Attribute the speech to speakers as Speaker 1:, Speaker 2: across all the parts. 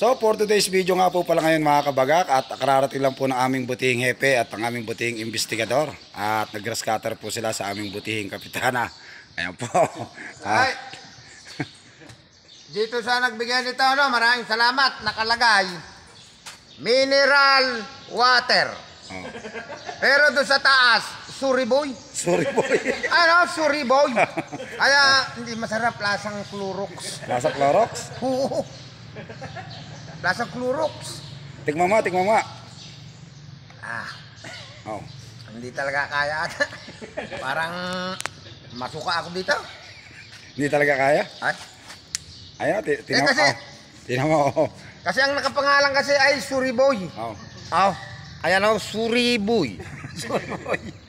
Speaker 1: So for today's video nga po pala ngayon mga kabagak, at kararating lang po ng aming butihing hepe at ang aming butihing investigador. At nag-grass cutter po sila sa aming butihing kapitana. Ayan po.
Speaker 2: Ay, dito sa nagbigay nito, no, maraming salamat. Nakalagay, mineral water.
Speaker 1: Oh.
Speaker 2: Pero doon sa taas, suriboy.
Speaker 1: Sorry boy.
Speaker 2: Ano, suriboy. Kaya hindi masarap, lasang Clorox.
Speaker 1: Nasa Clorox.
Speaker 2: Oo. Lasang Clorox.
Speaker 1: Tignan mo.
Speaker 2: Ah,
Speaker 1: Oh.
Speaker 2: hindi talaga kaya. Parang masuka ako dito.
Speaker 1: Hindi talaga kaya.
Speaker 2: Ay,
Speaker 1: Ayan, tinan mo.
Speaker 2: kasi-
Speaker 1: Tinan mo.
Speaker 2: kasi ang nakapangalan kasi ay suriboy.
Speaker 1: Oh.
Speaker 2: Oh, ayan o, suriboy.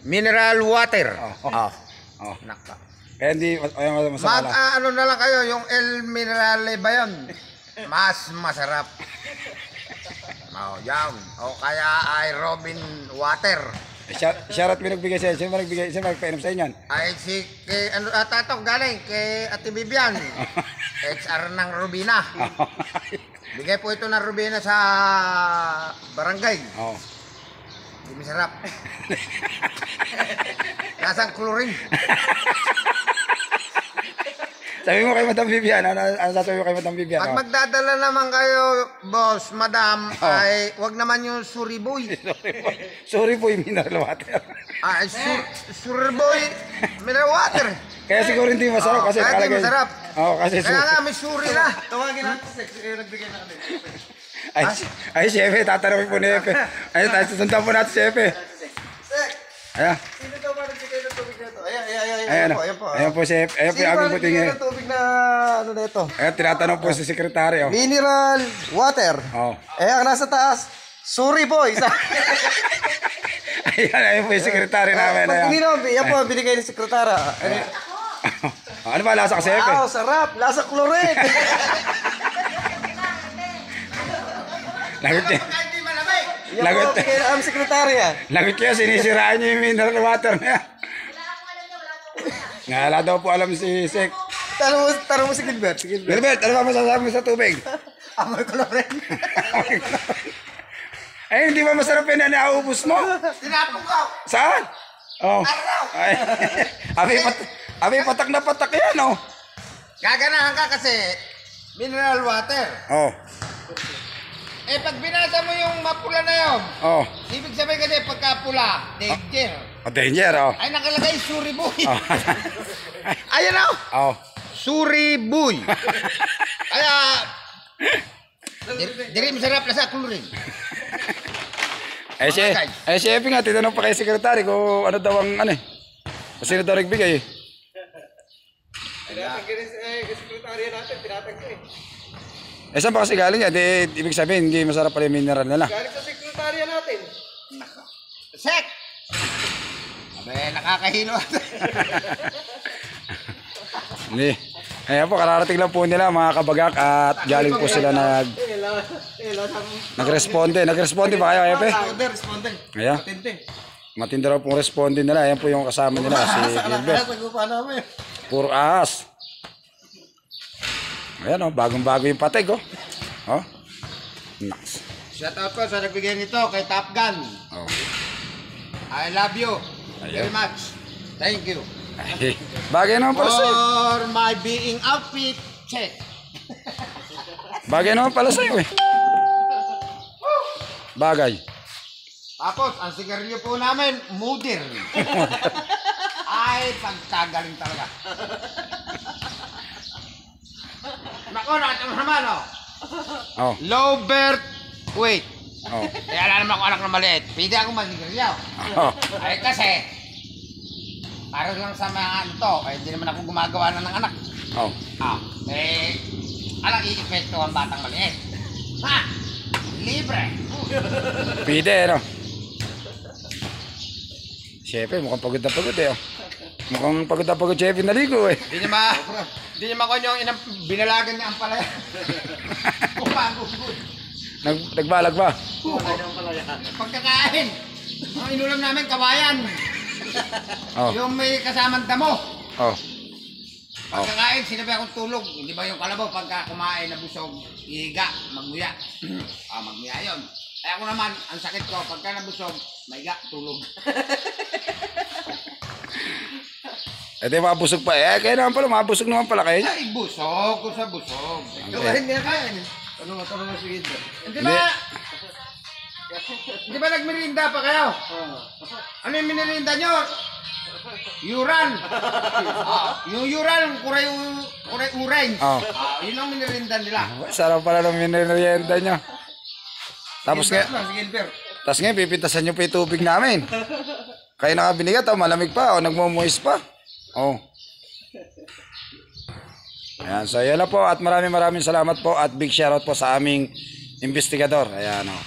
Speaker 2: Mineral water.
Speaker 1: Oh.
Speaker 2: Oh.
Speaker 1: Oh.
Speaker 2: Naka.
Speaker 1: Kaya hindi masama lang.
Speaker 2: Ano na lang kayo, yung El Minerale ba yun? Mas masarap. Oh, yan. O kaya ay Robin Water.
Speaker 1: Shoutout mo nagbigay sa'yo. Sino ba nagpainom sa inyo?
Speaker 2: Ay si, kay, ano, tatok galing, kay Ate Bibian. XR ng Rubina. Bigay po ito ng Rubina sa barangay.
Speaker 1: Oh.
Speaker 2: Hindi masarap. Lasang chlorine.
Speaker 1: Sabi mo kay Madam Vivian, ano sasabi mo kay Madam Vivian?
Speaker 2: Pag magdadala naman kayo, boss, madam, ay wag naman yung suriboy.
Speaker 1: Sorry po, yung mineral water.
Speaker 2: Ay, suriboy, mineral water.
Speaker 1: Kaya siguro hindi masarap kasi
Speaker 2: kaya hindi
Speaker 1: nakalagay.
Speaker 2: masarap.
Speaker 1: Oo, kasi
Speaker 2: Kaya nga, may suri na.
Speaker 3: Tawagin natin sex, nagbigay na kami.
Speaker 1: ay, chef, tatanungin po ni Epe. Ay, susundan po natin si Epe.
Speaker 3: Sex!
Speaker 1: Ayan.
Speaker 3: Sino daw ba nagbigay ng tubig na ito? Ayan
Speaker 1: Ayan
Speaker 3: po.
Speaker 1: Ayan po, chef. Ayan po
Speaker 3: Sino
Speaker 1: yung
Speaker 3: ba
Speaker 1: aming
Speaker 3: nagbigay
Speaker 1: buting.
Speaker 3: ng tubig na ano na ito?
Speaker 1: Ayan, tinatanong po si sekretary. Oh.
Speaker 3: Mineral water.
Speaker 1: Oh.
Speaker 3: Ayan, nasa taas. Suri boy.
Speaker 1: Ayan po yung sekretary namin.
Speaker 3: Pag
Speaker 1: Ayan.
Speaker 3: ininom, yan po, binigay ni sekretara.
Speaker 1: Ano ba, lasa kasi Epe?
Speaker 3: Wow, sarap. Lasa chlorine.
Speaker 1: Lagot niya.
Speaker 2: Hindi malamig.
Speaker 3: Yan
Speaker 1: Lagot.
Speaker 3: po, bigay na ang sekretarya.
Speaker 1: Lagot kaya sinisiraan niyo yung mineral water na yan. Wala daw po alam si Sek.
Speaker 3: Tanong mo si Gilbert. Si Gilbert.
Speaker 1: Gilbert, ano ba masasabi mo sa tubig?
Speaker 2: Amoy chlorine.
Speaker 1: Ay, hindi ba masarap yun na naubos mo?
Speaker 2: Tinapong ko.
Speaker 1: Saan? Oh. Ay. Patak na patak yan, oh.
Speaker 2: Gaganahan ka kasi mineral water.
Speaker 1: Oh.
Speaker 2: Eh, pag binasa mo yung mapula na yun,
Speaker 1: Oh.
Speaker 2: ibig sabihin kasi pagkapula, danger.
Speaker 1: Oh, danger, oh.
Speaker 2: Ay, nakalagay suriboy.
Speaker 1: Oh.
Speaker 2: Ayan o.
Speaker 1: Oh.
Speaker 2: Suriboy. Kaya, diri masarap na sa chlorine.
Speaker 1: Si Epi nga, titanong pa kay sekretary kung ano daw ang ano eh. Sino daw nagbigay eh.
Speaker 3: Sekretarya natin, tinatagyo eh.
Speaker 1: Saan ba kasi galing yan? Ibig sabihin, hindi masarap pala yung mineral nila.
Speaker 3: Galing sa sekretarya natin.
Speaker 2: Sek! Abe, nakakahilo.
Speaker 1: Hindi. Ayan po, kararating lang po nila mga kabagak at galing po sila nagresponde. Nagresponde ba kayo, Epe?
Speaker 3: Responde.
Speaker 1: Ayan. Matindi raw pong responde nila. Ayan po yung kasama nila, si Gilbert. Puro ahas. Ayan o, bagong-bago yung pateg o. Oh. Nice.
Speaker 2: Shout out ko sa nagbigay nito kay Top Gun.
Speaker 1: Oh.
Speaker 2: I love you very
Speaker 1: Ayun.
Speaker 2: much. Thank you.
Speaker 1: Ay, bagay naman pala sa'yo.
Speaker 2: For my being outfit, check.
Speaker 1: Bagay naman pala sa'yo eh. Bagay.
Speaker 2: Tapos, ang sigarilyo po namin, Mudir. Ay, pagkagaling talaga. Nako, nakatang naman, oh.
Speaker 1: Oh.
Speaker 2: Low birth weight.
Speaker 1: Oh.
Speaker 2: Eh, ala naman ako anak na maliit. Pwede ako magsigarilyo.
Speaker 1: Oh.
Speaker 2: Ay, kasi, para lang sa mga ano to, eh, hindi naman ako gumagawa na ng anak.
Speaker 1: Oh.
Speaker 2: Alang iipekto ang batang maliit. Ha? Libre.
Speaker 1: Pide, no? Siyempre, mukhang pagod na pagod eh. Oh. Mukhang pagod na pagod, Chevy, naligo eh.
Speaker 2: Hindi niya makuha yung binalagan niya ang palaya. Kumagugod.
Speaker 1: Nagbalag ba?
Speaker 2: Pagkakain, ang inulam namin kawayan.
Speaker 1: Oh.
Speaker 2: Yung may kasamang damo.
Speaker 1: Oh. Oh.
Speaker 2: Pagkakain, sinabi akong tulog. Hindi ba yung kalabaw, pagka kumain na busog, ihiga, magmuya. Magmuya yun. Eh ako naman, ang sakit ko, pagka nabusog, maiga, tulog.
Speaker 1: Eh di mabusog pa. Eh kaya naman pala, mabusog naman pala kayo.
Speaker 2: Ay, busog ko sa busog.
Speaker 3: Kumain niya kain. Tanong mo si Gilbert.
Speaker 2: Di ba nagmerinda pa kayo? Ano yung minirinda nyo? Yuran. Yung yuran, kuray orange.
Speaker 1: Oh.
Speaker 2: Yun ang minirinda nila.
Speaker 1: Sarap pala ng minerienda nyo. Tapos nga,
Speaker 2: Si Gilbert.
Speaker 1: tapos nga, pipintasan nyo pa yung tubig namin. Kayo nakabinigat, malamig pa, nagmumuis pa. Oh. Ayan, so yan na po at maraming salamat po at big shoutout po sa aming investigador. Ayan o.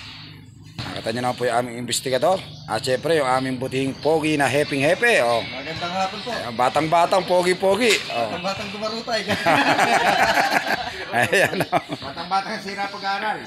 Speaker 1: Nakita nyo na po yung aming investigador. At syempre yung aming butihing pogi na heping-hepe. Oh.
Speaker 3: Magandang hapon po.
Speaker 1: Ayan, batang-batang, pogi-pogi. Oh.
Speaker 3: Ang batang dumarutay.
Speaker 1: Ayan o.
Speaker 2: Batang-batang sira pag-aaral.